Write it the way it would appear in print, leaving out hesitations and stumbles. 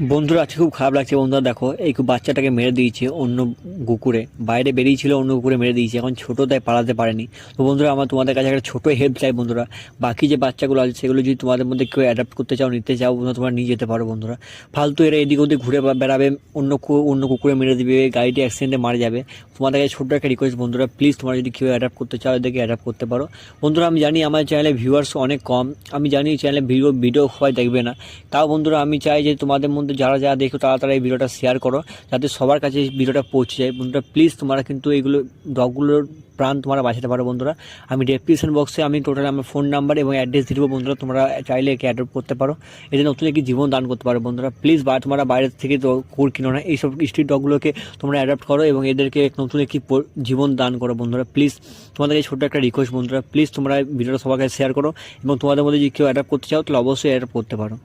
বন্ধুরা আজকে খুব খারাপ লাগছে বন্ধুরা, দেখো এই বাচ্চাটাকে মেরে দিয়েছে অন্য কুকুরে, বাইরে বেরিয়েছিল অন্য কুকুরে মেরে দিয়েছে, এখন ছোটো তাই পালাতে পারেনি। তো বন্ধুরা আমার তোমাদের কাছে একটা ছোটো হেল্প চাই বন্ধুরা, বাকি যে বাচ্চাগুলো আছে সেগুলো যদি তোমাদের মধ্যে কেউ অ্যাডাপ্ট করতে চাও, নিতে চাও বন্ধুরা, তোমরা নিয়ে যেতে পারো বন্ধুরা। ফালতু এরা এদিক ওদিক ঘুরে বেড়াবে, অন্য কুকুরে মেরে দিবে, গাড়িটি অ্যাক্সিডেন্টে মারা যাবে। তোমাদের কাছে ছোট্ট একটা রিকোয়েস্ট বন্ধুরা, প্লিজ তোমরা যদি কেউ অ্যাডাপ্ট করতে চাও এদেরকে অ্যাডাপ্ট করতে পারো বন্ধুরা। আমি জানি আমার চ্যানেলে ভিউয়ার্স অনেক কম, আমি জানি চ্যানেলে ভিডিও সবাই দেখবে না, তাও বন্ধুরা আমি চাই যে তোমাদের মধ্যে যারা যারা দেখো তারা এই ভিডিওটা শেয়ার করো, যাতে সবার কাছে এই ভিডিওটা পৌঁছে যায় বন্ধুরা। প্লিজ তোমরা কিন্তু এইগুলো ডগগুলোর প্রাণ তোমরা বাঁচাতে পারো বন্ধুরা। আমি ডেসক্রিপশন বক্সে আমি টোটাল আমার ফোন নাম্বার এবং অ্যাড্রেস দিয়ে দেবো বন্ধুরা, তোমরা চাইলে একে অ্যাডপ্ট করতে পারো, এদের নতুন একটি জীবন দান করতে পারো বন্ধুরা। প্লিজ তোমরা বাইরে থেকে কুকুর কিনো না, এইসব স্ট্রিট ডগগুলোকে তোমরা অ্যাডপ্ট করো এবং এদেরকে নতুন একটি জীবন দান করো বন্ধুরা। প্লিজ তোমাদের এই ছোট্ট একটা রিকোয়েস্ট বন্ধুরা, প্লিজ তোমরা ভিডিওটা সবার কাছে শেয়ার করো এবং তোমাদের মধ্যে যদি কেউ অ্যাডপ্ট করতে চাও তাহলে অবশ্যই অ্যাডপ্ট করতে পারো।